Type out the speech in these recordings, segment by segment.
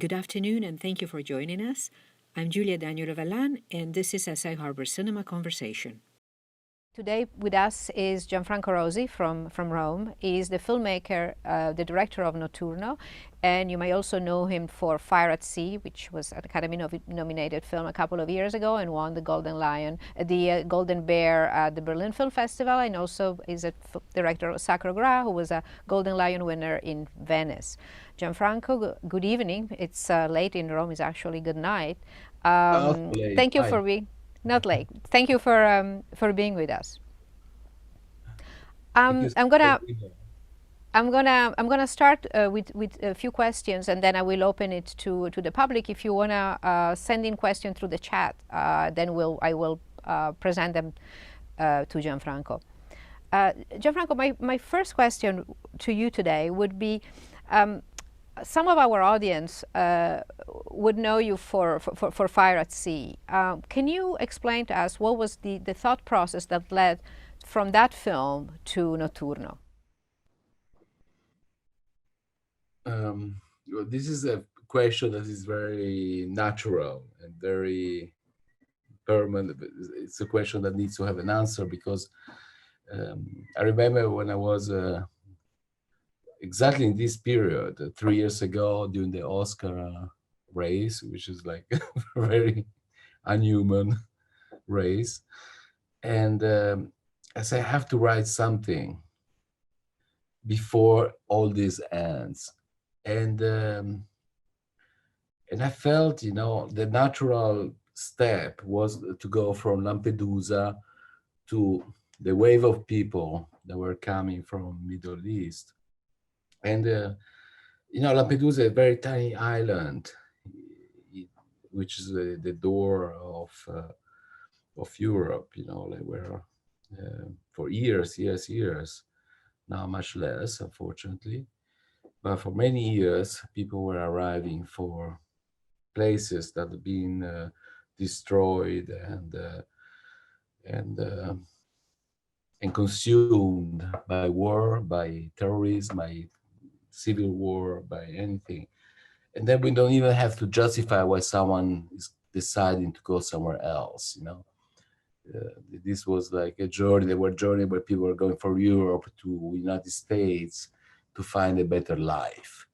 Good afternoon, and thank you for joining us. I'm Giulia D'Agnolo Vallan, and this is SI Harbor Cinema Conversation. Today with us is Gianfranco Rosi from Rome. He is the filmmaker, the director of Notturno, and you may also know him for Fire at Sea, which was an Academy-nominated film a couple of years ago and won the Golden Bear at the Berlin Film Festival, and also is a director of Sacro Gra, who was a Golden Lion winner in Venice. Gianfranco, good evening. It's late in Rome. It's actually good night. Thank you for being. Not late. Thank you for being with us. I'm gonna start with a few questions, and then I will open it to the public. If you wanna send in questions through the chat, then I will present them to Gianfranco. Gianfranco, my first question to you today would be. Some of our audience would know you for Fire at Sea. Can you explain to us what was the thought process that led from that film to Notturno? This is a question that is very natural and very permanent. It's a question that needs to have an answer because I remember when I was exactly in this period, 3 years ago, during the Oscar race, which is like a very unhuman race. And I said, I have to write something before all this ends. And I felt, the natural step was to go from Lampedusa to the wave of people that were coming from Middle East. And, Lampedusa is a very tiny island, which is the door of Europe, like where for years, now much less, unfortunately. But for many years, people were arriving for places that have been destroyed and consumed by war, by terrorism, by civil war, by anything. And then we don't even have to justify why someone is deciding to go somewhere else, this was like a journey. There were journeys where people were going from Europe to United States to find a better life.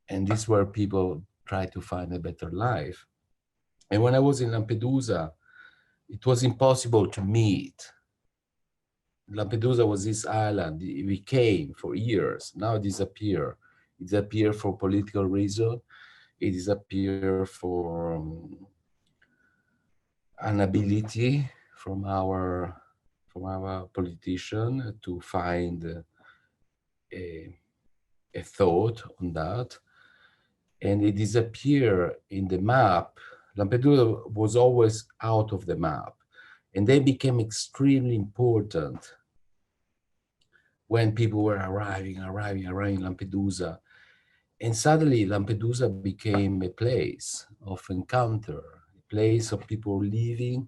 And this is where people try to find a better life. And when I was in Lampedusa, it was impossible to meet. Lampedusa was this island. We came for years. Now it disappeared. It disappeared for political reason. It disappeared for inability from our politician to find a thought on that. And it disappeared in the map. Lampedusa was always out of the map. And they became extremely important when people were arriving in Lampedusa. And suddenly Lampedusa became a place of encounter, a place of people leaving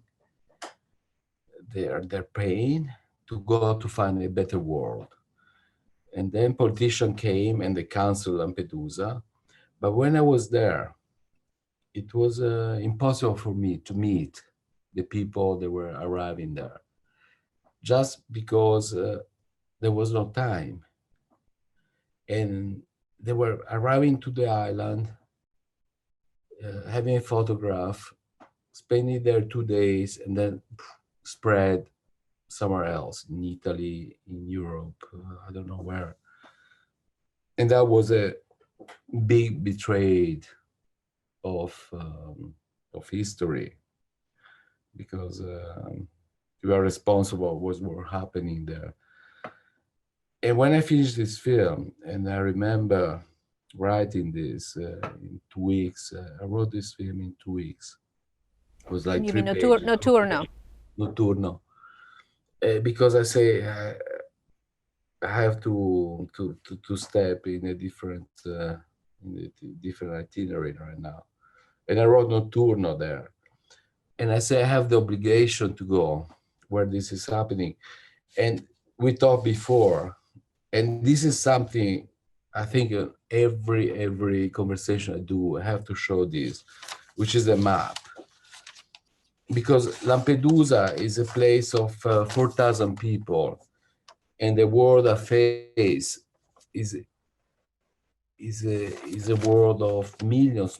their pain to go to find a better world. And then politicians came and they canceled Lampedusa. But when I was there, it was impossible for me to meet the people that were arriving there, just because there was no time. And they were arriving to the island, having a photograph, spending there 2 days, and then spread somewhere else, in Italy, in Europe, I don't know where. And that was a big betrayal of history, because we are responsible for what was happening there. And when I finished this film, and I remember writing this in 2 weeks, I wrote this film in 2 weeks. It was like 3 pages. Notturno. Because I say I have to step in a different itinerary right now. And I wrote Notturno there. And I say I have the obligation to go where this is happening. And we talked before, and this is something I think every conversation I do, I have to show this, which is a map. Because Lampedusa is a place of 4,000 people, and the world I face is is a world of millions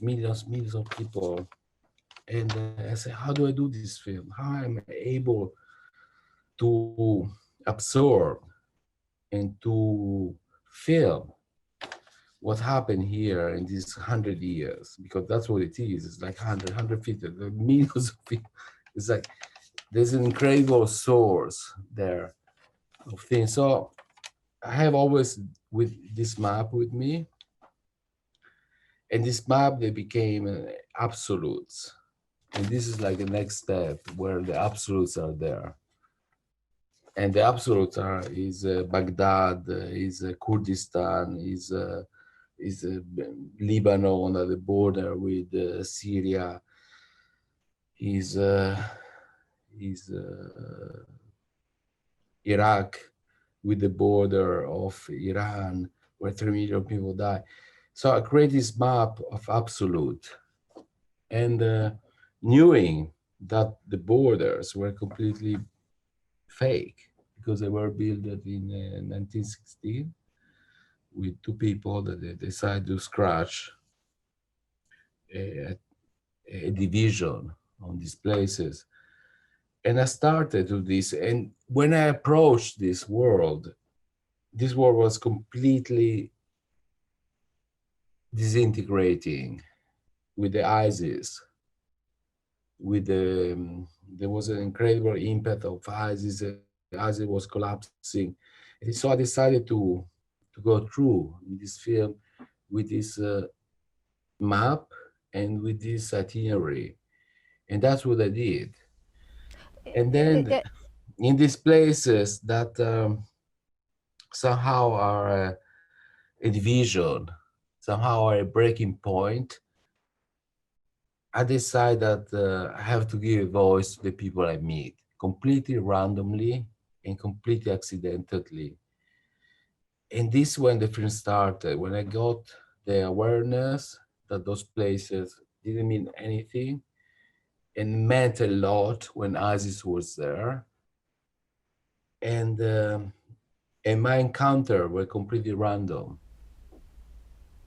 of people. And I said, how do I do this film? How am I able to absorb and to film what happened here in these 100 years? Because that's what it is. It's like 150, millions of people. It's like there's an incredible source there of things. So I have always with this map with me, and this map they became absolutes. And this is like the next step where the absolutes are there. And the absolutes are Baghdad, Kurdistan, is Lebanon at the border with Syria, is Iraq with the border of Iran, where 3 million people die. So I create this map of absolute, and knowing that the borders were completely fake because they were built in 1916 with two people that they decided to scratch a, a division on these places. And I started to this. And when I approached this world was completely disintegrating with the ISIS, with there was an incredible impact of ISIS. ISIS was collapsing. And so I decided to go through in this film with this map and with this itinerary. And that's what I did. And then in these places that somehow are a division, somehow are a breaking point, I decide that I have to give a voice to the people I meet, completely randomly and completely accidentally. And this when the film started, when I got the awareness that those places didn't mean anything and meant a lot when ISIS was there. And my encounter were completely random.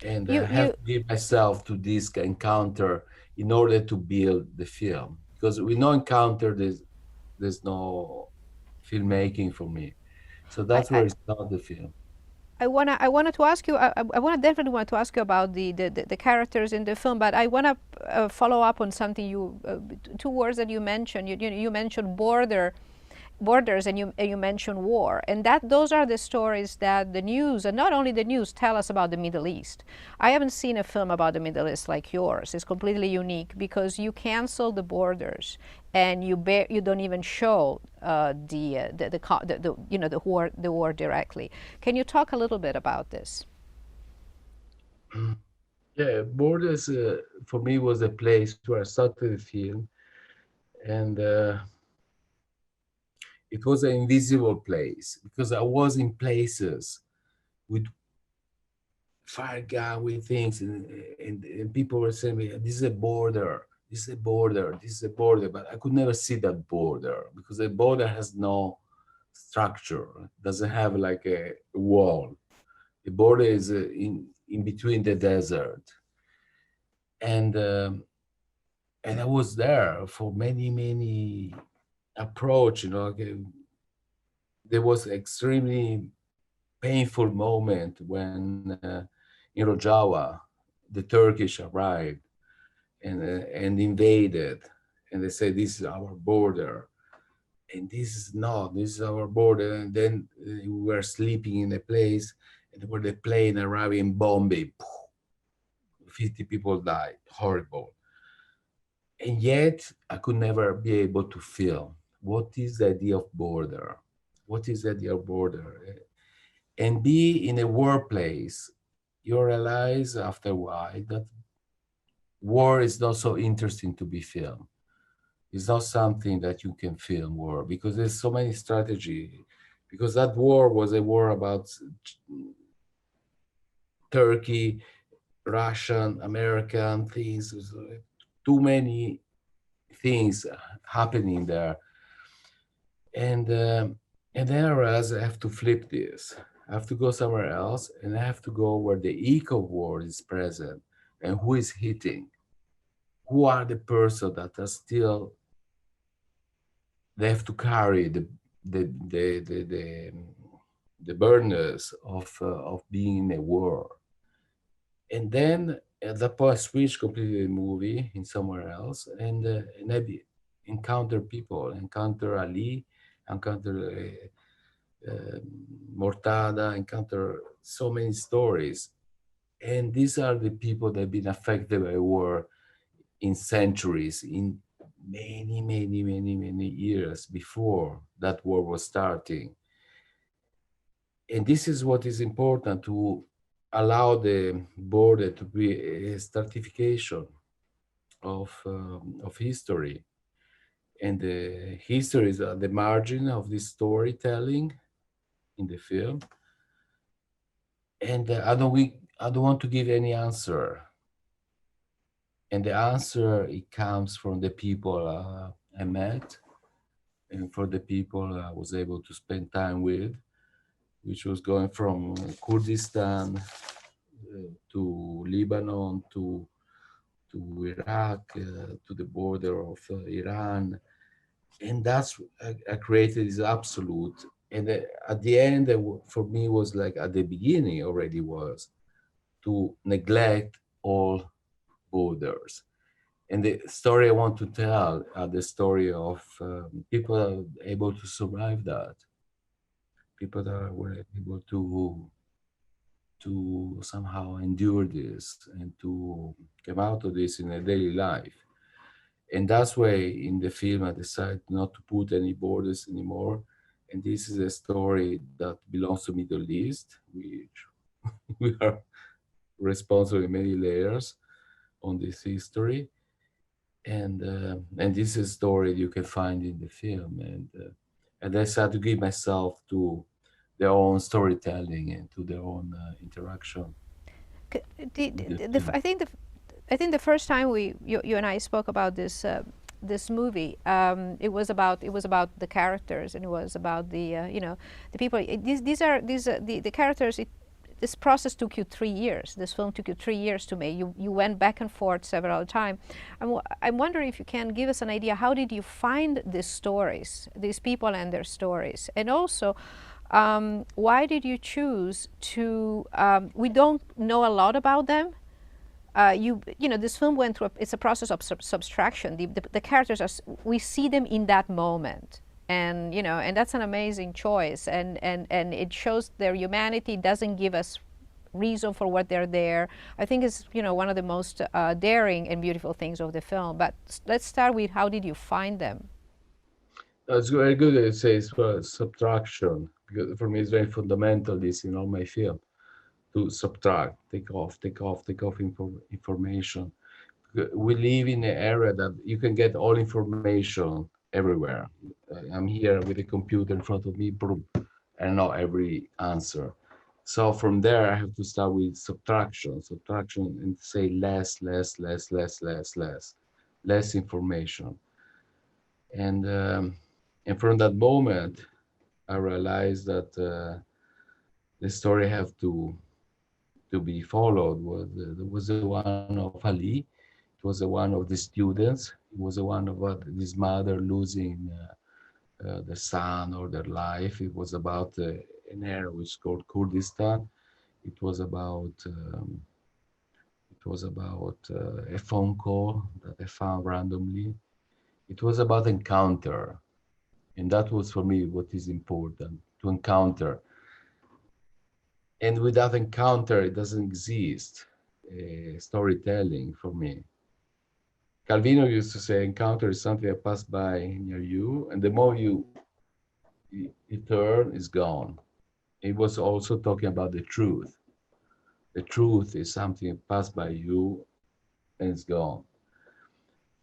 And I have to give myself to this encounter in order to build the film. Because with no encounter, there's no filmmaking for me. So that's where I, it started the film. I wanted to ask you. I want definitely want to ask you about the characters in the film, but I want to follow up on something you two words that you mentioned. You mentioned borders, and you mentioned war, and that those are the stories that the news, and not only the news, tell us about the Middle East. I haven't seen a film about the Middle East like yours. It's completely unique because you cancel the borders and you don't even show the war directly. Can you talk a little bit about this? Yeah, Borders for me was a place where I started the film, and it was an invisible place because I was in places with fire gun with things, and people were saying, this is a border, this is a border, this is a border, but I could never see that border because the border has no structure, doesn't have like a wall. The border is in between the desert. And um, and I was there for many approach, there was extremely painful moment when in Rojava, the Turkish arrived and invaded, and they said, "This is our border," and this is our border. And then we were sleeping in a place, and where the plane arrived in Bombay, 50 people died, horrible. And yet, I could never be able to feel what is the idea of border, what is the idea of border, and be in a workplace. You realize after a while that war is not so interesting to be filmed. It's not something that you can film war because there's so many strategy. Because that war was a war about Turkey, Russian, American things, too many things happening there. And and then I realized I have to flip this. I have to go somewhere else, and I have to go where the eco world is present, and who is hitting, who are the person that are still, they have to carry the the the the, the burdens of being in a war. And then at that point, I switched completely the movie in somewhere else, and encounter people, encounter Ali, encounter Mortada, encounter so many stories. And these are the people that have been affected by war in centuries, in many years before that war was starting. And this is what is important, to allow the border to be a stratification of history. And the history is at the margin of this storytelling in the film. And I don't want to give any answer. And the answer, it comes from the people I met, and for the people I was able to spend time with, which was going from Kurdistan to Lebanon to Iraq, to the border of Iran. And that's, I created this absolute. And at the end, for me, was like at the beginning already was to neglect all borders. And the story I want to tell are the story of people that are able to survive that, people that were able to somehow endure this and to come out of this in a daily life. And that's why in the film I decided not to put any borders anymore. And this is a story that belongs to Middle East, which we are responsible in many layers on this history. And this is a story you can find in the film. And I decided to give myself to their own storytelling and to their own interaction with the film. I think the first time you and I spoke about this movie, it was about the characters, and it was about the the people. The characters. This process took you 3 years. This film took you 3 years to make. You went back and forth several times. I'm wondering if you can give us an idea, how did you find these stories, these people and their stories? And also, why did you choose to, we don't know a lot about them. This film went through, it's a process of subtraction. The characters, we see them in that moment. And and that's an amazing choice, and it shows their humanity. Doesn't give us reason for what they're there. I think it's one of the most daring and beautiful things of the film. But let's start with, how did you find them? It's very good that it says subtraction, because for me it's very fundamental this in all my film, to subtract, take off information. We live in an area that you can get all information everywhere. I'm here with a computer in front of me, boom, and know every answer. So from there, I have to start with subtraction, and say less information. And from that moment, I realized that the story have to be followed. There was the one of Ali. It was the one of the students. It was the one of his mother losing the son or their life. It was about an area which is called Kurdistan. It was about a phone call that I found randomly. It was about encounter, and that was for me what is important, to encounter. And without encounter, it doesn't exist. Storytelling for me. Calvino used to say, encounter is something that passed by near you, and the more you turn, it's gone. He was also talking about the truth. The truth is something that passed by you and it's gone.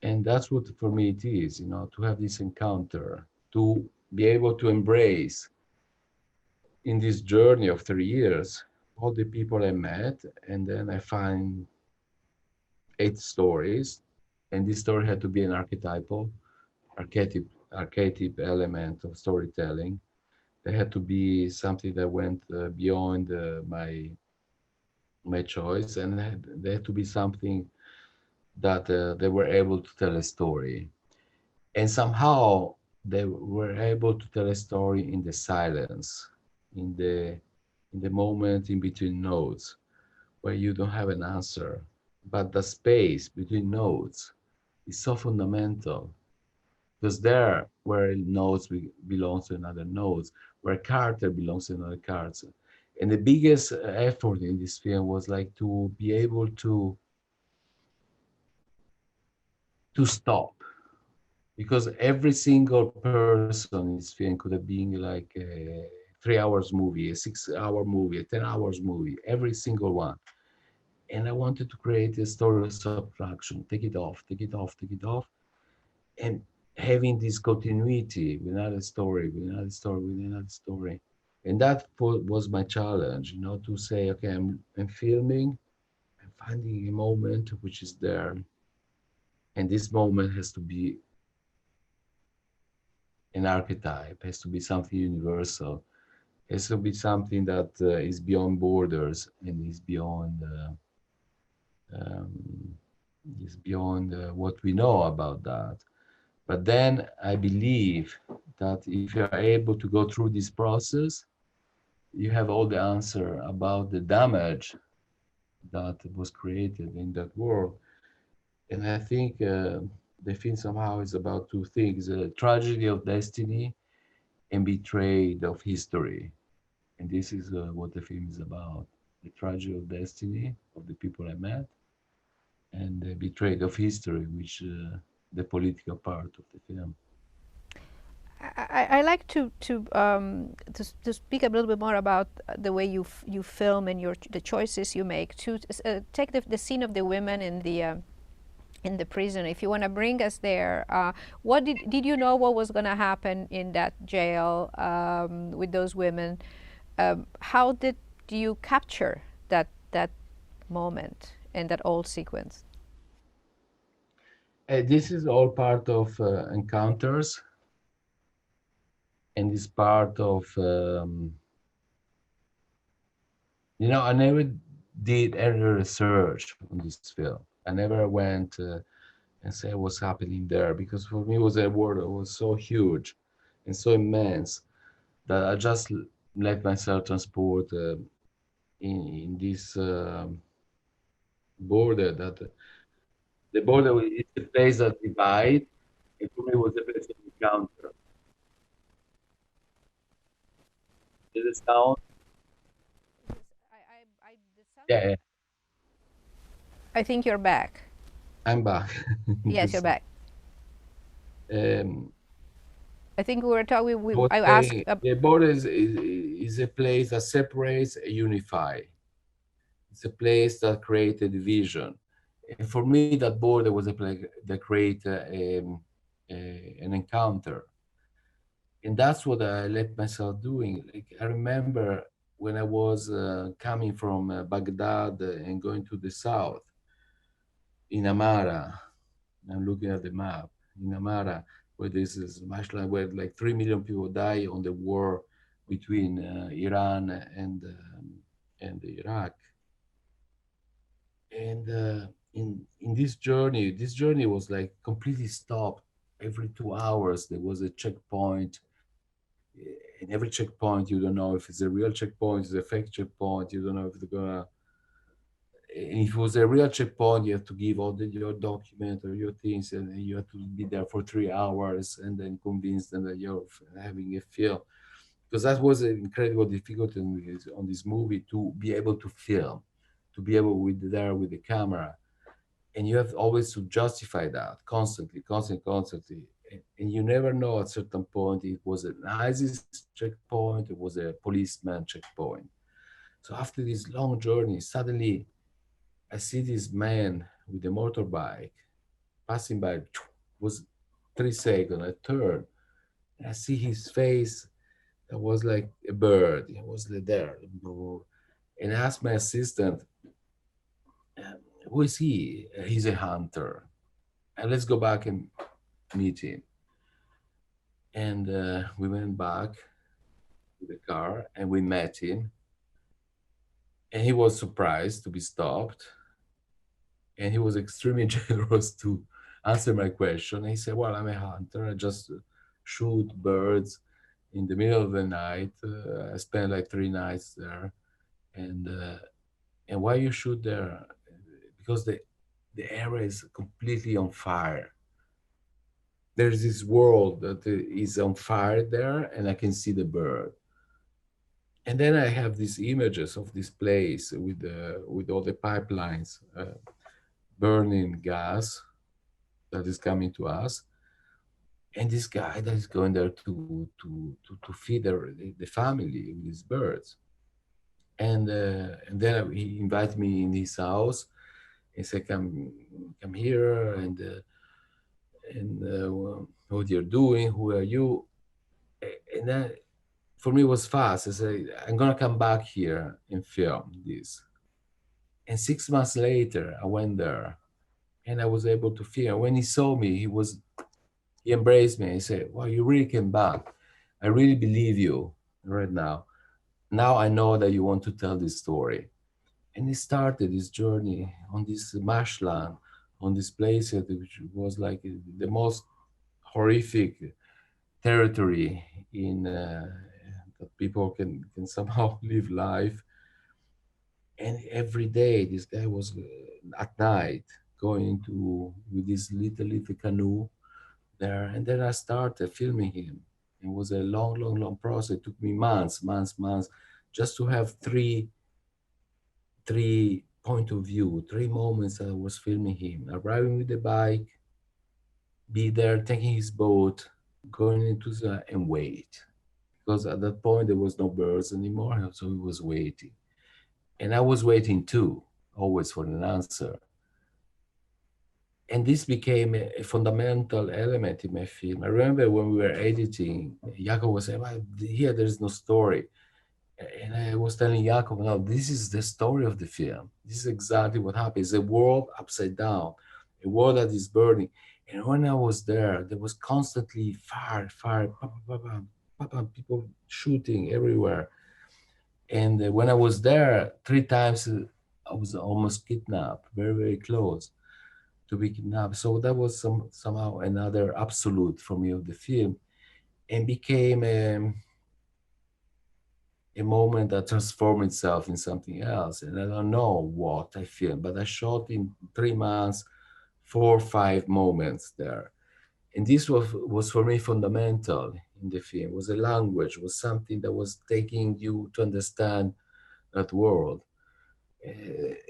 And that's what for me it is, to have this encounter, to be able to embrace in this journey of 3 years all the people I met, and then I find 8 stories, and this story had to be an archetype element of storytelling. There had to be something that went beyond my choice, and there had to be something that they were able to tell a story, and somehow they were able to tell a story in the silence, in the moment in between notes where you don't have an answer, but the space between notes is so fundamental, because there where notes belongs to another notes, where character belongs to another character. And the biggest effort in this film was like to be able to stop, because every single person in this film could have been like a 3 hours movie, a 6 hour movie, a 10 hours movie, every single one. And I wanted to create a story of subtraction, take it off, take it off, take it off, and having this continuity with another story, with another story, with another story. And that was my challenge, to say, okay, I'm filming, I'm finding a moment which is there, and this moment has to be an archetype, has to be something universal, has to be something that is beyond borders and um, is beyond what we know about that. But then I believe that if you are able to go through this process, you have all the answer about the damage that was created in that world. And I think the film somehow is about two things: tragedy of destiny and betrayed of history. And this is what the film is about: the tragedy of destiny of the people I met, and the betrayed of history, which the political part of the film. I like to speak a little bit more about the way you film and the choices you make. To take the scene of the women in the prison. If you want to bring us there, what did you know what was going to happen in that jail with those women? How did you capture that moment and that old sequence? This is all part of encounters, and is part of I never did any research on this film. I never went and said what's happening there, because for me it was a world that was so huge and so immense that I just let myself transport in this border. That the border is a place that divides, and for me it was a place of encounter. There's a sound. Yeah, yeah, I think you're back. I'm back. Yes, you're This, back. um, I think we were talking. I was I asked. saying the border is a place that separates and unifies. It's a place that created division. And for me, that border was a place that created an encounter. And that's what I let myself doing. Like, I remember when I was coming from Baghdad and going to the south in Amara. I'm looking at the map in Amara, where this is much like where like 3 million people die on the war between Iran and Iraq. And in this journey was like completely stopped. Every 2 hours there was a checkpoint. In every checkpoint, you don't know if it's a real checkpoint, it's a fake checkpoint. You don't know if they're gonna. If it was a real checkpoint, you have to give all your document or your things, and you have to be there for 3 hours, and then convince them that you're having a film. Because that was an incredible difficulty on this movie, to be able to film, to be able with there with the camera, and you have always to justify that constantly, constantly, constantly. And you never know at certain point it was an ISIS checkpoint, it was a policeman checkpoint. So after this long journey, suddenly I see this man with a motorbike passing by. Was 3 seconds. I turn, and I see his face that was like a bird. It was there, And I asked my assistant, who is he? He's a hunter. And let's go back and meet him. And we went back to the car and we met him. And he was surprised to be stopped. And he was extremely generous to answer my question. And he said, well, I'm a hunter. I just shoot birds in the middle of the night. I spent like 3 nights there. And why you shoot there? Because the area is completely on fire. There's this world that is on fire there, and I can see the bird. And then I have these images of this place with all the pipelines, burning gas that is coming to us, and this guy that is going there to feed the family with these birds. And then he invited me in his house. He said, come here, and what you're doing, who are you? And then for me it was fast. I said, I'm gonna come back here and film this. And 6 months later, I went there and I was able to film. When he saw me, he embraced me. He said, "Wow, you really came back. I really believe you right now. Now I know that you want to tell this story." And he started his journey on this marshland, on this place which was like the most horrific territory in that people can somehow live life. And every day, this guy was at night going to with this little canoe there, and then I started filming him. It was a long process. It took me months, just to have three point of view, 3 moments I was filming him, arriving with the bike, be there, taking his boat, going into the and wait. Because at that point there was no birds anymore, so he was waiting. And I was waiting too, always for an answer. And this became a fundamental element in my film. I remember when we were editing, Jacob was saying, well, here there's no story. And I was telling Jacob, no, this is the story of the film. This is exactly what happened. It's a world upside down, a world that is burning. And when I was there was constantly fire, people shooting everywhere. And when I was there, 3 times I was almost kidnapped, very close to be kidnapped. So that was somehow another absolute for me of the film, and became a moment that transformed itself in something else. And I don't know what I filmed, but I shot in 3 months, 4 or 5 moments there. And this was for me fundamental in the film. It was a language, was something that was taking you to understand that world.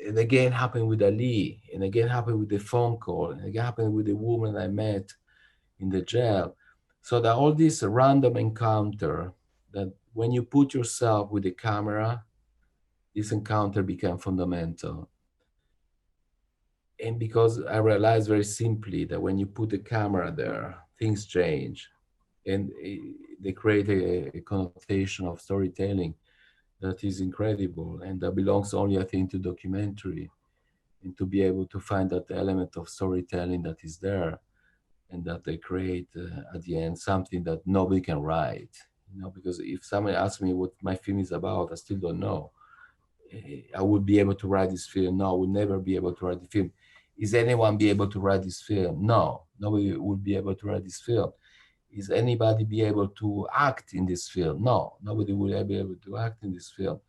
And again happened with Ali, and again happened with the phone call, and again happened with the woman I met in the jail. So that all this random encounter, that when you put yourself with the camera, this encounter became fundamental. And because I realized very simply that when you put the camera there, things change, and they create a connotation of storytelling that is incredible, and that belongs only, I think, to documentary, and to be able to find that element of storytelling that is there, and that they create at the end something that nobody can write. Because if somebody asks me what my film is about, I still don't know. I would be able to write this film. No, I would never be able to write the film. Is anyone be able to write this film? No, nobody would be able to write this film. Is anybody be able to act in this film? No, nobody will be able to act in this film.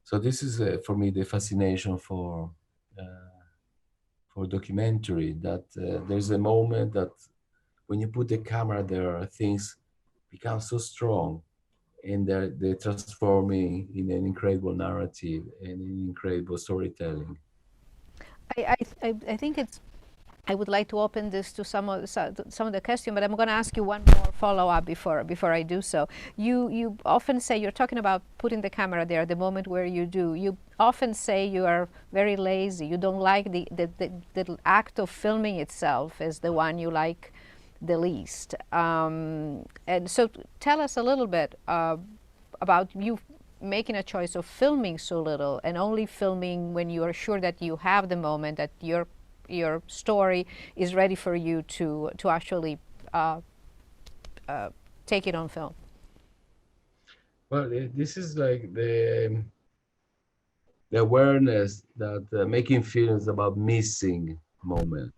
So this is for me the fascination for documentary, that there's a moment that when you put the camera there, things become so strong, and they're transforming in an incredible narrative and an incredible storytelling. I think it's. I would like to open this to some of the questions, but I'm going to ask you one more follow-up before I do so. You often say, you're talking about putting the camera there, the moment where you do. You often say you are very lazy. You don't like the act of filming itself is the one you like the least. And so tell us a little bit about you making a choice of filming so little and only filming when you are sure that you have the moment, that your story is ready for you to actually take it on film? Well, this is like the awareness that making films about missing moment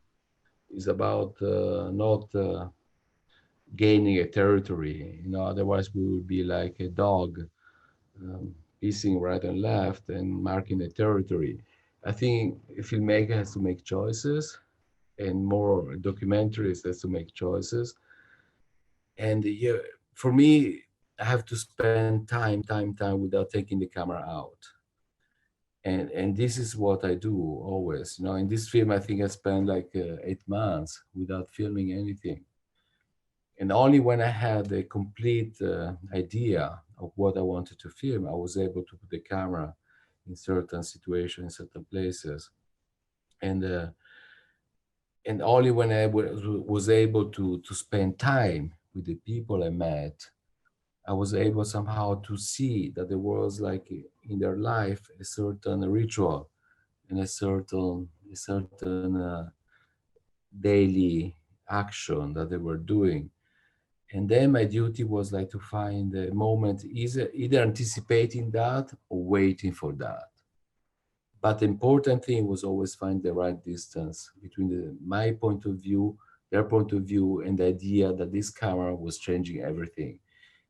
is about not gaining a territory. You know, otherwise we would be like a dog pissing right and left and marking a territory. I think a filmmaker has to make choices, and more documentaries has to make choices. And yeah, for me, I have to spend time without taking the camera out. And this is what I do always. You know, in this film, I think I spent like 8 months without filming anything. And only when I had a complete idea of what I wanted to film, I was able to put the camera in certain situations, in certain places. And and only when I was able to spend time with the people I met, I was able somehow to see that there was like in their life a certain ritual and a certain daily action that they were doing. And then my duty was like to find a moment, either anticipating that or waiting for that. But the important thing was always find the right distance between my point of view, their point of view, and the idea that this camera was changing everything.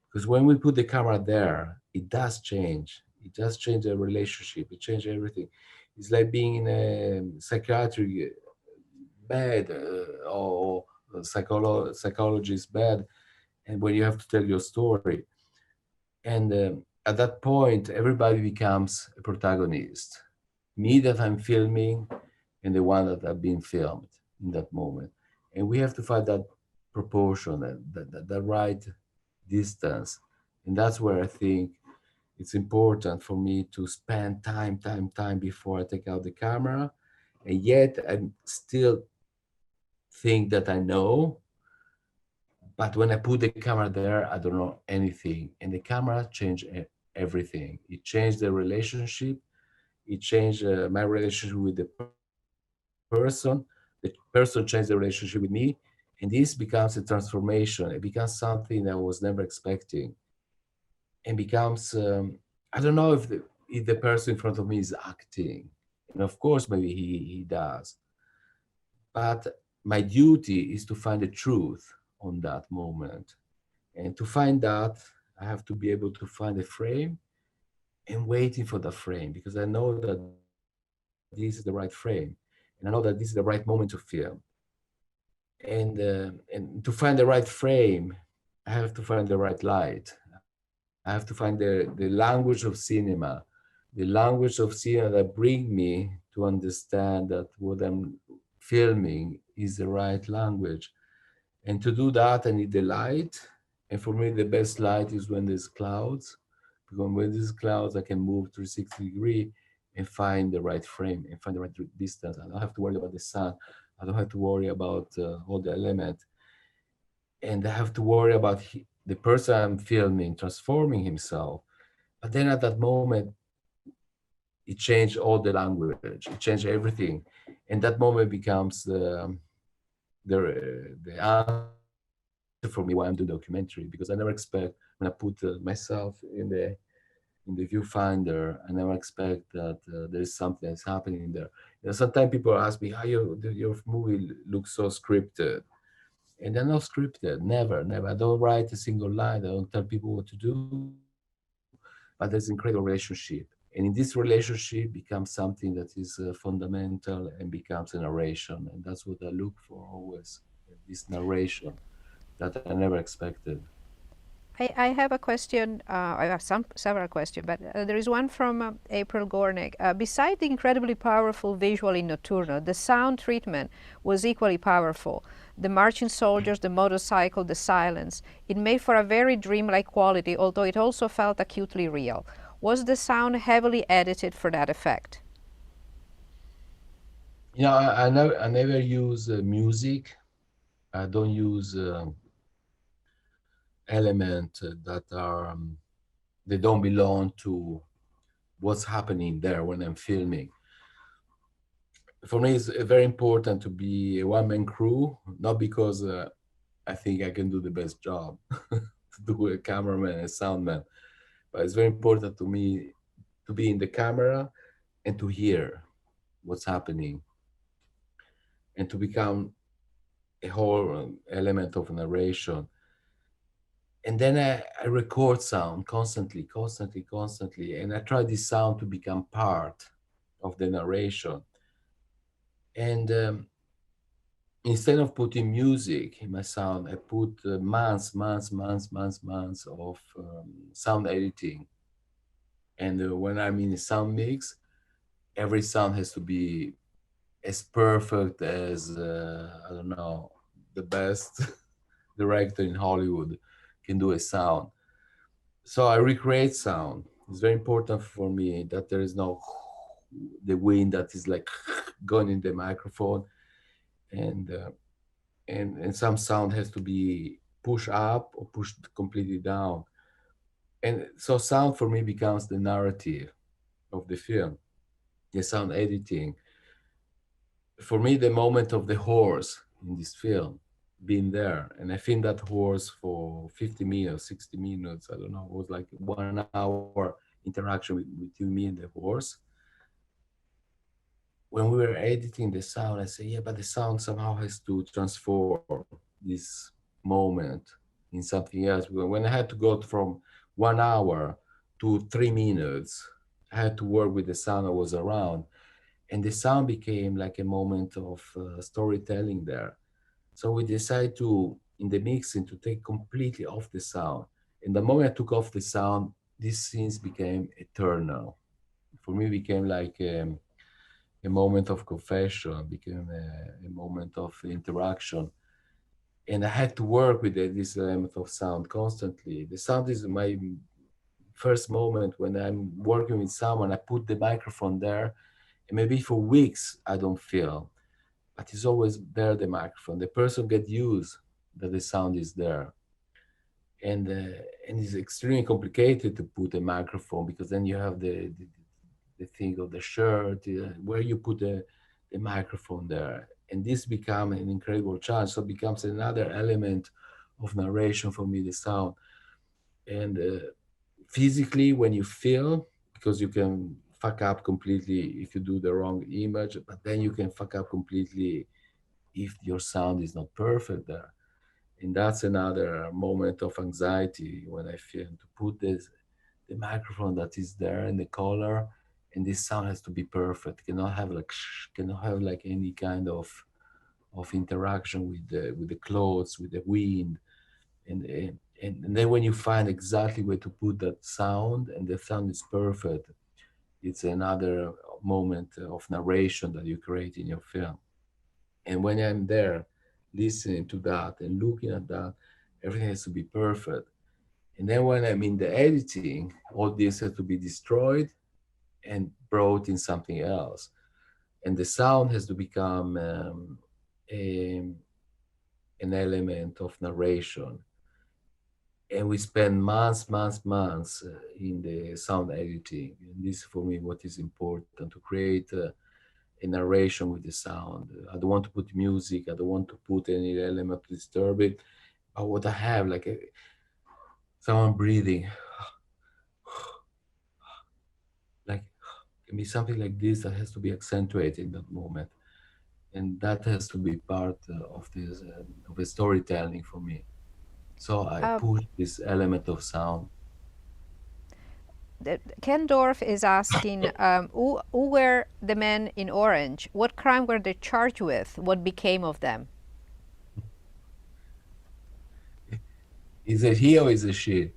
Because when we put the camera there, it does change. It does change the relationship. It changes everything. It's like being in a psychiatric bed or psychologist bed, and when you have to tell your story. And at that point, everybody becomes a protagonist. Me that I'm filming, and the one that I've been filmed in that moment. And we have to find that proportion, that right distance. And that's where I think it's important for me to spend time before I take out the camera. And yet I still think that I know, but when I put the camera there, I don't know anything. And the camera changed everything. It changed the relationship. It changed my relationship with the person. The person changed the relationship with me. And this becomes a transformation. It becomes something that I was never expecting. And becomes, I don't know if the person in front of me is acting. And of course, maybe he does. But my duty is to find the truth on that moment. And to find that, I have to be able to find a frame and waiting for the frame because I know that this is the right frame and I know that this is the right moment to film. And to find the right frame, I have to find the right light. I have to find the language of cinema, the language of cinema that bring me to understand that what I'm filming is the right language. And to do that, I need the light. And for me, the best light is when there's clouds, because when there's clouds, I can move 360 degree and find the right frame and find the right distance. I don't have to worry about the sun. I don't have to worry about all the elements. And I have to worry about the person I'm filming transforming himself. But then at that moment, it changed all the language. It changed everything. And that moment becomes the answer for me why I'm doing documentary, because I never expect when I put myself in the viewfinder, I never expect that there is something that's happening there. You know, sometimes people ask me how your movie looks so scripted, and they're not scripted. Never. I don't write a single line. I don't tell people what to do, but there's incredible relationship. And in this relationship becomes something that is fundamental and becomes a narration. And that's what I look for always, this narration that I never expected. I have a question. I have several questions, but there is one from April Gornick. Beside the incredibly powerful visual in Notturno, the sound treatment was equally powerful. The marching soldiers, the motorcycle, the silence. It made for a very dreamlike quality, although it also felt acutely real. Was the sound heavily edited for that effect? You know, I never use music. I don't use elements that are they don't belong to what's happening there when I'm filming. For me, it's very important to be a one-man crew, not because I think I can do the best job to do a cameraman and soundman, but it's very important to me to be in the camera and to hear what's happening and to become a whole element of narration. And then I record sound constantly, constantly, constantly, and I try this sound to become part of the narration. And instead of putting music in my sound, I put months of sound editing. And when I'm in a sound mix, every sound has to be as perfect as I don't know, the best director in Hollywood can do a sound. So I recreate sound. It's very important for me that there is no the wind that is like going in the microphone, and and some sound has to be pushed up or pushed completely down. And so sound for me becomes the narrative of the film, the sound editing. For me, the moment of the horse in this film being there, and I filmed that horse for 50 minutes, 60 minutes, I don't know, it was like 1 hour interaction between me and the horse. When we were editing the sound, I said, yeah, but the sound somehow has to transform this moment in something else. When I had to go from 1 hour to 3 minutes, I had to work with the sound I was around. And the sound became like a moment of storytelling there. So we decided to, in the mixing, to take completely off the sound. And the moment I took off the sound, these scenes became eternal. For me, it became like a moment of confession, became a moment of interaction. And I had to work with this element of sound constantly. The sound is my first moment when I'm working with someone. I put the microphone there, and maybe for weeks I don't feel, but it's always there, the microphone. The person get used that the sound is there. And it's extremely complicated to put a microphone because then you have the thing of the shirt, where you put the microphone there. And this becomes an incredible challenge. So it becomes another element of narration for me, the sound. And physically, when you feel, because you can fuck up completely if you do the wrong image, but then you can fuck up completely if your sound is not perfect there. And that's another moment of anxiety when I feel to put the microphone that is there in the color, and this sound has to be perfect. Cannot have like cannot have like any kind of interaction with the clothes, with the wind, and then when you find exactly where to put that sound, and the sound is perfect, it's another moment of narration that you create in your film. And when I'm there listening to that and looking at that, everything has to be perfect. And then when I'm in the editing, all this has to be destroyed and brought in something else. And the sound has to become a, an element of narration. And we spend months in the sound editing. And this, for me, what is important to create a narration with the sound. I don't want to put music. I don't want to put any element to disturb it. But what I have, like someone breathing, like can be something like this that has to be accentuated in that moment, and that has to be part of this of a storytelling for me. So I Um, push this element of sound. Ken Dorff is asking, who were the men in orange? What crime were they charged with? What became of them? Is it he or is it she?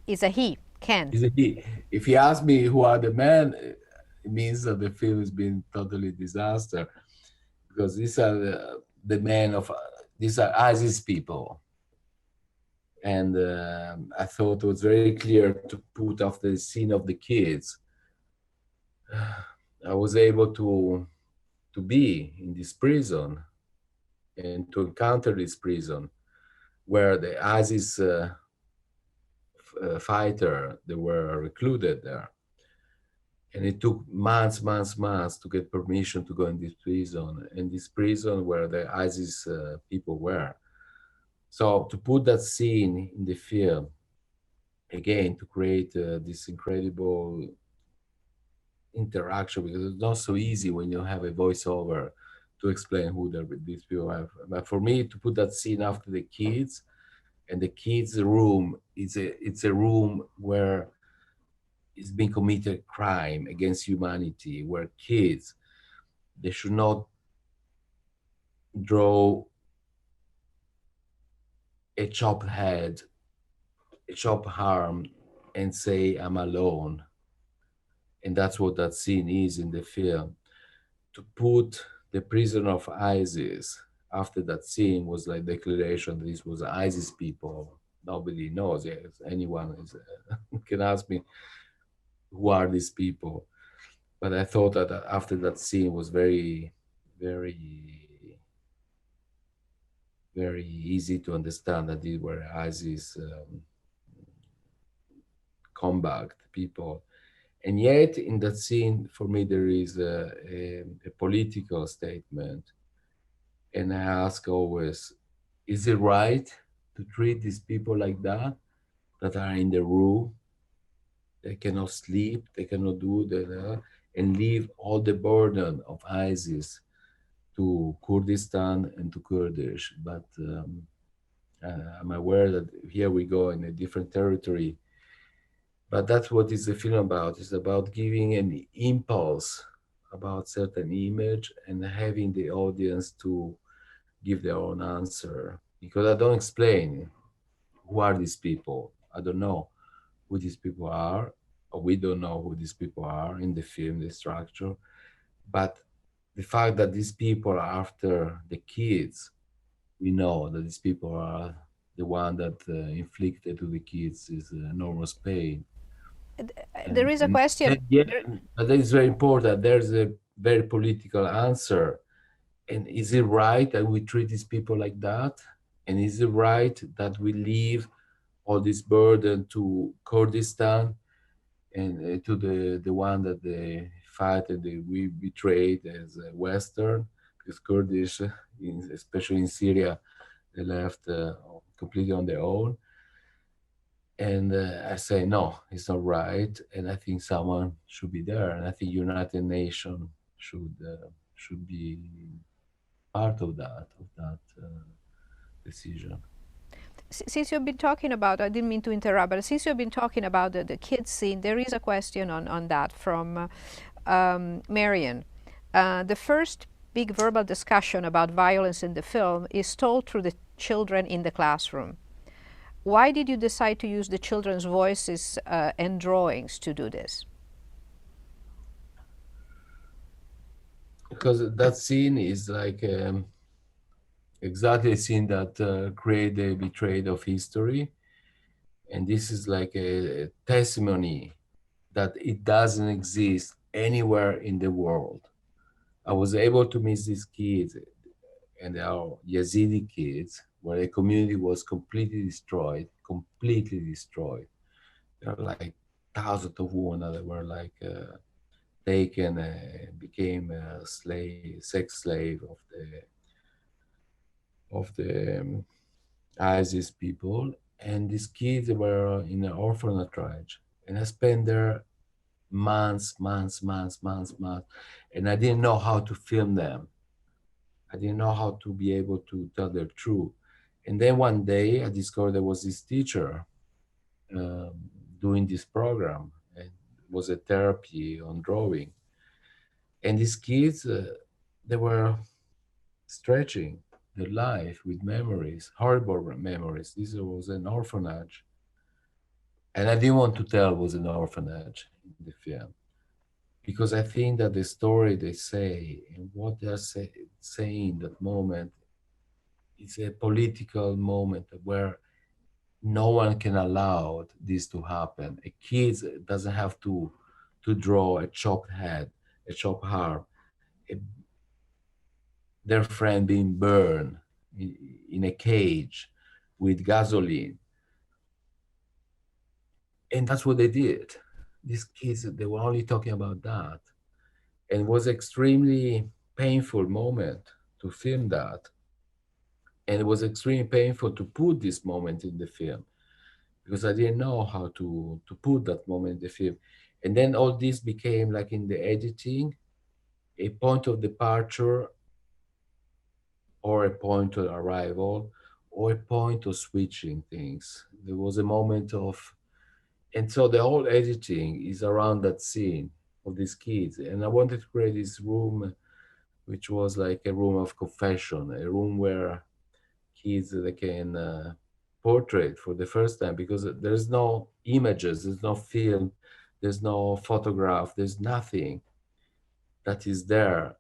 Is a he, Ken. Is it he? If he asks me who are the men, it means that the film has been totally disaster, because these are the men of these are ISIS people. And I thought it was very clear to put off the scene of the kids. I was able to be in this prison and to encounter this prison where the ISIS fighters that were recruited there. And it took months to get permission to go in this prison, and this prison where the ISIS people were. So to put that scene in the film, again, to create this incredible interaction, because it's not so easy when you have a voiceover to explain who these people are. But for me, to put that scene after the kids, and the kids' room, it's a room where it's been committed crime against humanity, where kids, they should not draw a chopped head, a chopped arm, and say, I'm alone. And that's what that scene is in the film. To put the prisoner of ISIS after that scene was like declaration that this was ISIS people. Nobody knows. Yes, anyone is, can ask me, who are these people? But I thought that after that scene was very, very, very easy to understand that these were ISIS combat people. And yet, in that scene, for me, there is a political statement. And I ask always, is it right to treat these people like that are in the room? They cannot sleep, they cannot do that, and leave all the burden of ISIS to Kurdistan and to Kurdish. But I'm aware that here we go in a different territory. But that's what is the film about. It's about giving an impulse about certain image and having the audience to give their own answer. Because I don't explain who are these people. I don't know who these people are, or we don't know who these people are in the film, the structure. But the fact that these people are after the kids, we know that these people are the one that inflicted to the kids is enormous pain. There is a And question. yeah, but that is very important. There's a very political answer. And is it right that we treat these people like that? And is it right that we leave all this burden to Kurdistan and to the one that they fight and we betrayed as Western? Because Kurdish, especially in Syria, they left completely on their own. And I say, no, it's not right. And I think someone should be there. And I think United Nations should be part of that decision. Since you've been talking about, I didn't mean to interrupt, but since you've been talking about the kids scene, there is a question on that from Marion. The first big verbal discussion about violence in the film is told through the children in the classroom. Why did you decide to use the children's voices and drawings to do this? Because that scene is like exactly a scene that create the betrayal of history. And this is like a testimony that it doesn't exist anywhere in the world. I was able to meet these kids, and they are Yazidi kids, where the community was completely destroyed, completely destroyed. There are like thousands of women that were like taken, became a slave, sex slave of the ISIS people, and these kids were in an orphanage, and I spent there months, and I didn't know how to film them. I didn't know how to be able to tell the truth. And then one day I discovered there was this teacher um, doing this program, and it was a therapy on drawing. And these kids, they were stretching their life with memories, horrible memories. This was an orphanage. And I didn't want to tell it was an orphanage in the film, because I think that the story they say and what they're saying that moment is a political moment where no one can allow this to happen. A kid doesn't have to draw a chopped head, a chopped arm, a, their friend being burned in a cage with gasoline. And that's what they did. These kids, they were only talking about that. And it was extremely painful moment to film that. And it was extremely painful to put this moment in the film because I didn't know how to put that moment in the film. And then all this became like in the editing, a point of departure or a point of arrival or a point of switching things. There was a moment of, and so the whole editing is around that scene of these kids. And I wanted to create this room, which was like a room of confession, a room where kids they can portrait for the first time because there's no images, there's no film, there's no photograph, there's nothing that is there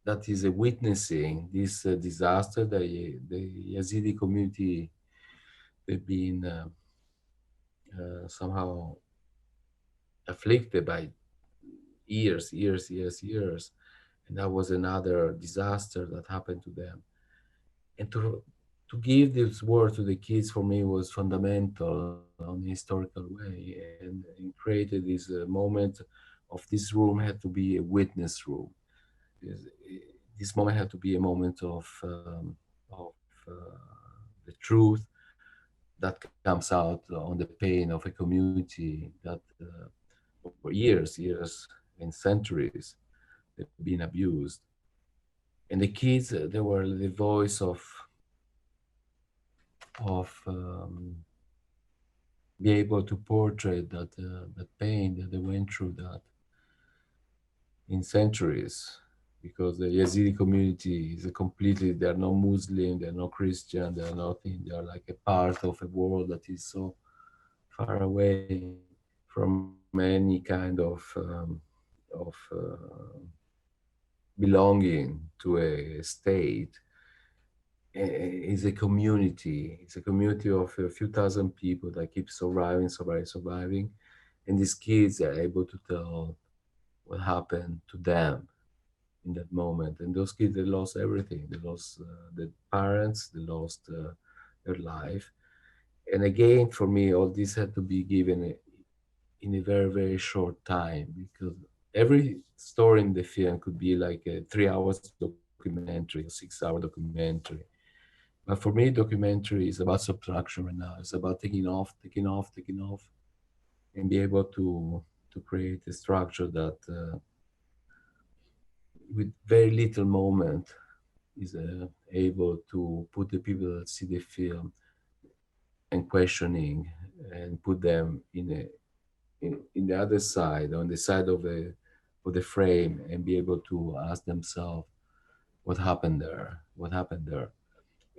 that is witnessing this disaster that the Yazidi community they've been somehow afflicted by years, and that was another disaster that happened to them. And to give this word to the kids for me was fundamental on a historical way, and created this moment of this room had to be a witness room. This, this moment had to be a moment of the truth that comes out on the pain of a community that over years and centuries they've been abused. And the kids, they were the voice of be able to portray that pain that they went through that in centuries, because the Yazidi community is a completely, they are not Muslim, they are not Christian, they are nothing, they are like a part of a world that is so far away from any kind of belonging to a state. Is a community. It's a community of a few thousand people that keep surviving. And these kids are able to tell what happened to them in that moment. And those kids, they lost everything. They lost their parents, they lost their life. And again, for me, all this had to be given in a very short time, because every story in the film could be like a 3 hours documentary or 6 hour documentary. But for me, documentary is about subtraction right now. It's about taking off, and be able to create a structure that, with very little moment, is able to put the people that see the film and questioning, and put them in the other side, on the side of the frame, and be able to ask themselves what happened there.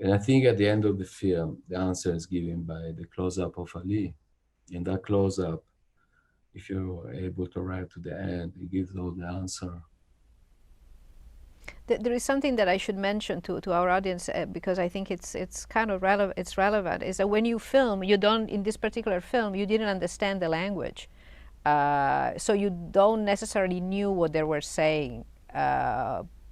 And I think at the end of the film, the answer is given by the close-up of Ali. And that close-up, if you're able to arrive to the end, it gives all the answer. There is something that I should mention to our audience, because I think it's kind of relevant, is that when you film, you don't, in this particular film, you didn't understand the language. So you don't necessarily knew what they were saying,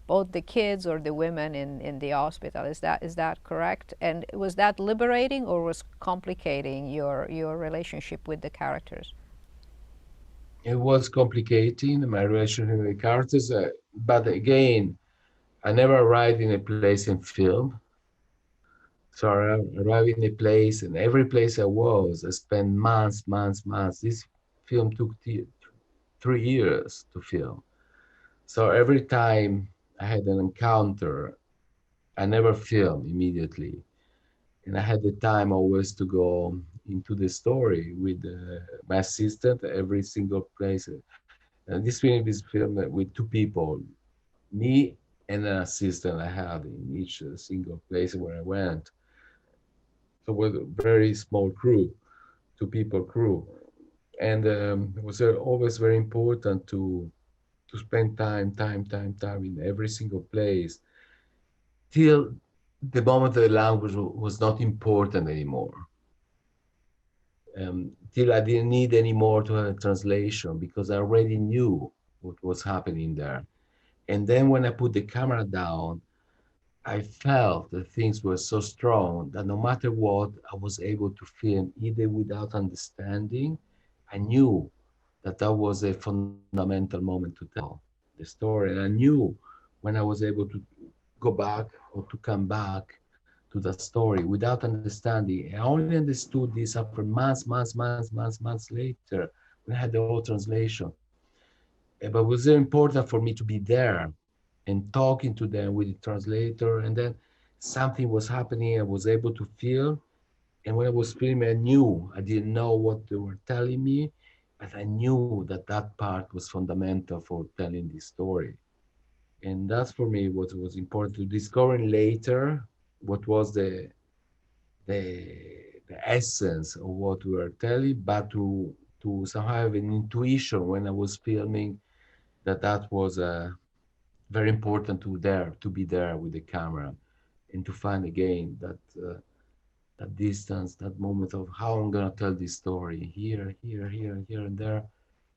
both the kids or the women in the hospital. Is that correct? And was that liberating or was complicating your relationship with the characters? It was complicating my relationship with the characters, but again, I never arrived in a place and film. So I arrived in a place, and every place I was, I spent months. This film took 3 years to film. So every time I had an encounter, I never filmed immediately. And I had the time always to go into the story with my assistant, every single place. And this film is filmed with two people, me and an assistant I had in each single place where I went. So it was a very small crew, two people crew. And it was always very important to spend time in every single place till the moment the language was not important anymore. Till I didn't need anymore to have a translation because I already knew what was happening there. And then when I put the camera down, I felt that things were so strong that no matter what, I was able to film either without understanding I knew that that was a fundamental moment to tell the story. And I knew when I was able to go back or to come back to that story without understanding. I only understood this after months later when I had the whole translation. But it was very important for me to be there and talking to them with the translator. And then something was happening. I was able to feel. And when I was filming, I knew I didn't know what they were telling me, but I knew that that part was fundamental for telling this story. And that's for me what was important to discovering later what was the essence of what we were telling, but to somehow have an intuition when I was filming that that was very important to be there with the camera and to find again that distance, that moment of how I'm gonna tell this story here, and there,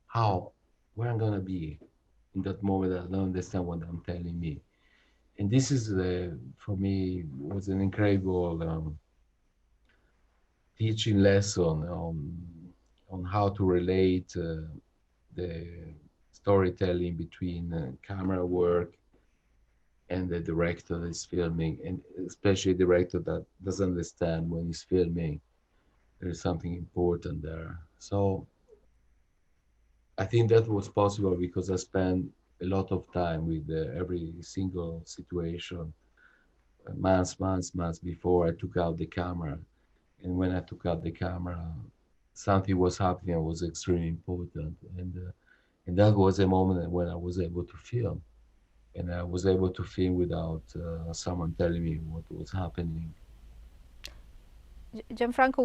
how, where I'm gonna be in that moment that I don't understand what I'm telling me. And this is, for me, was an incredible teaching lesson on how to relate the storytelling between camera work and the director that's filming, and especially the director that doesn't understand when he's filming. There's something important there. So I think that was possible because I spent a lot of time with every single situation, months before I took out the camera. And when I took out the camera, something was happening that was extremely important. And that was a moment when I was able to film. And I was able to film without someone telling me what was happening. Gianfranco,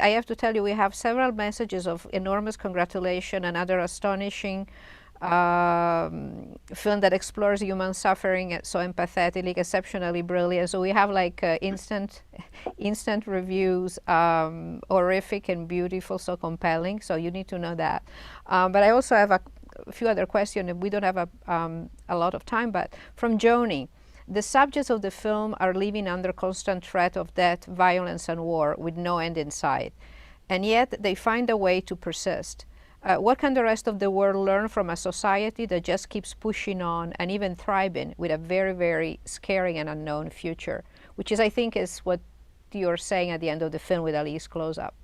I have to tell you, we have several messages of enormous congratulation and other astonishing film that explores human suffering so empathetically, exceptionally brilliant. So we have like instant reviews, horrific and beautiful, so compelling. So you need to know that. But I also have a few other questions. We don't have a lot of time, but from Joni. The subjects of the film are living under constant threat of death, violence, and war with no end in sight. And yet they find a way to persist. What can the rest of the world learn from a society that just keeps pushing on and even thriving with a very, very scary and unknown future? Which is, I think, is what you're saying at the end of the film with Ali's close-up.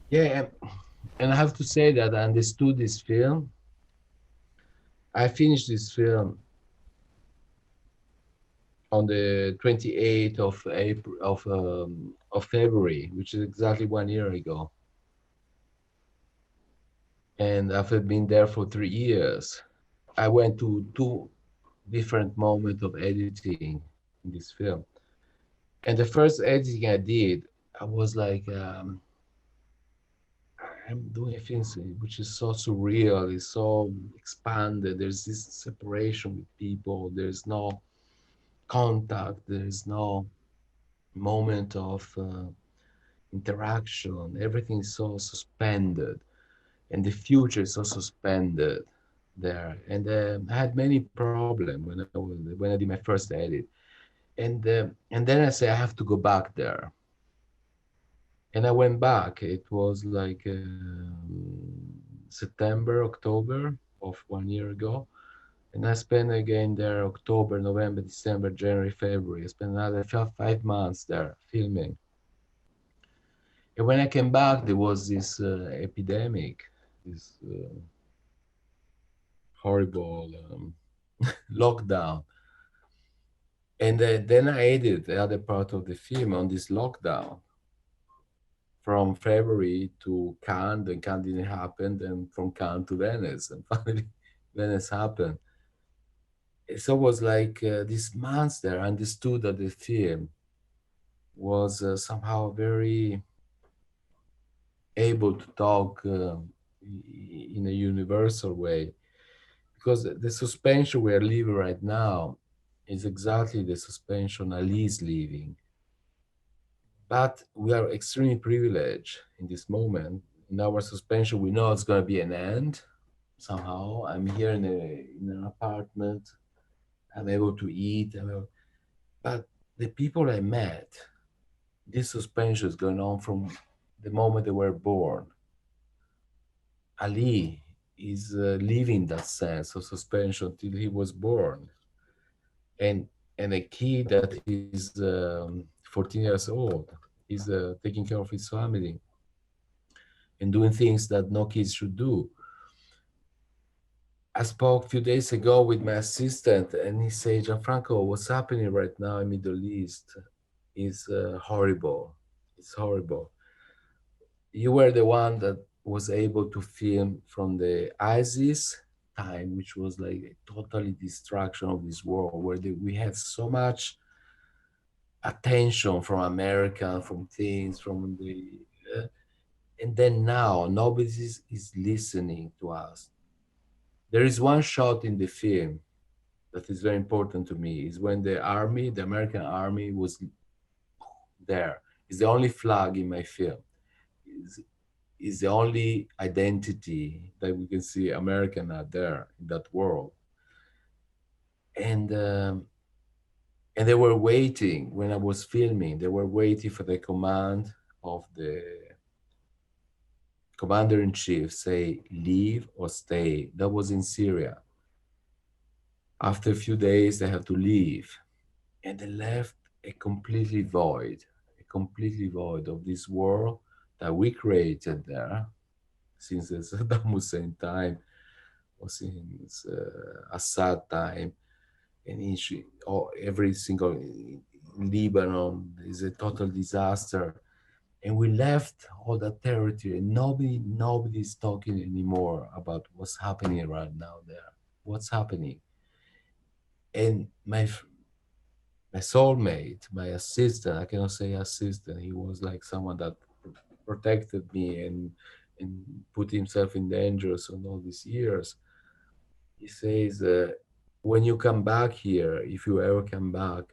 Yeah, and I have to say that I understood this film. I finished this film on the 28th of April of February, which is exactly 1 year ago. And after being there for 3 years, I went to two different moments of editing in this film. And the first editing I did, I was like, I'm doing things which is so surreal, it's so expanded. There's this separation with people. There's no contact. There's no moment of interaction. Everything is so suspended, and the future is so suspended there. And I had many problems when I did my first edit, and then I say I have to go back there, and I went back. It was like September, October of 1 year ago. And I spent again there October, November, December, January, February. I spent another 5 months there filming. And when I came back, there was this epidemic, this horrible lockdown. And then I edited the other part of the film on this lockdown from February to Cannes, then Cannes didn't happen, then from Cannes to Venice, and finally Venice happened. So it was like this months there, I understood that the film was somehow very able to talk in a universal way, because the suspension we are living right now is exactly the suspension Ali is living. But we are extremely privileged in this moment. In our suspension, we know it's going to be an end somehow. I'm here in an apartment. I'm able to eat. But the people I met, this suspension is going on from the moment they were born. Ali is living that sense of suspension till he was born. And a kid that is 14 years old is taking care of his family and doing things that no kids should do. I spoke a few days ago with my assistant, and he said, Gianfranco, what's happening right now in Middle East is horrible. It's horrible. You were the one that was able to film from the ISIS time, which was like a totally destruction of this world, where we had so much attention from America, from things, from the, and then now nobody is listening to us. There is one shot in the film that is very important to me, is when the army, the American army was there. It's the only flag in my film. Is the only identity that we can see American out there in that world. And they were waiting when I was filming. They were waiting for the command of the commander in chief, say leave or stay. That was in Syria. After a few days, they have to leave, and they left a completely void of this world that we created there since the Saddam Hussein time, or since Assad time, and or every single in Lebanon is a total disaster. And we left all that territory, and nobody is talking anymore about what's happening right now there. What's happening? And my soulmate, my assistant, I cannot say assistant, he was like someone that protected me and put himself in danger so all these years. He says, when you come back here, if you ever come back,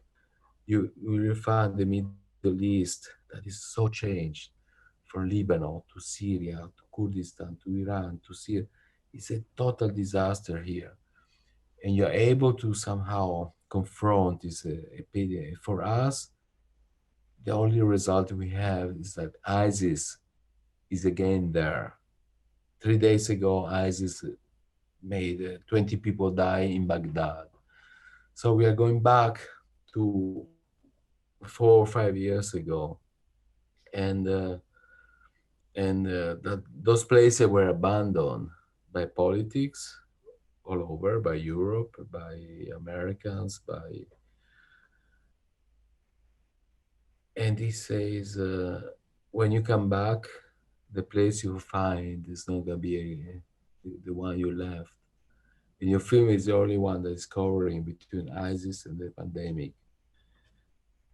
you will find the Middle East that is so changed from Lebanon to Syria to Kurdistan to Iran to Syria. It's a total disaster here. And you're able to somehow confront this epidemic. For us, the only result we have is that ISIS is again there. 3 days ago, ISIS made 20 people die in Baghdad. So we are going back to 4 or 5 years ago, and those places were abandoned by politics all over, by Europe, by Americans, and he says, when you come back, the place you find is not gonna be the one you left. And your film is the only one that is covering between ISIS and the pandemic.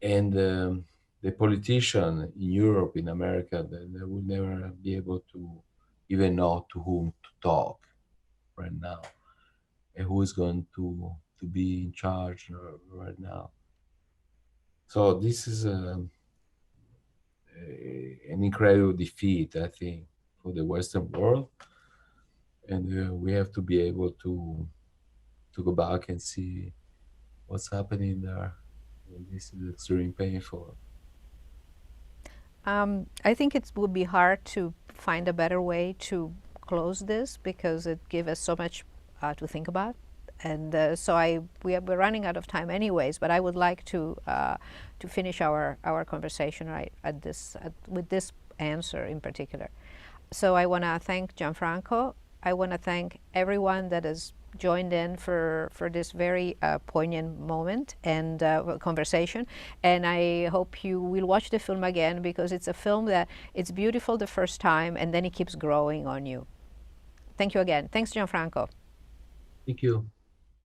And the politician in Europe, in America, they will never be able to even know to whom to talk right now, and who is going to be in charge right now. So this is an incredible defeat, I think, for the Western world, and we have to be able to go back and see what's happening there. And this is extremely painful. I think it would be hard to find a better way to close this because it gives us so much to think about. And we're running out of time anyways, but I would like to finish our conversation with this answer in particular. So I want to thank Gianfranco. I want to thank everyone that has joined in for this very poignant moment and conversation. And I hope you will watch the film again, because it's a film that it's beautiful the first time and then it keeps growing on you. Thank you again. Thanks, Gianfranco. Thank you.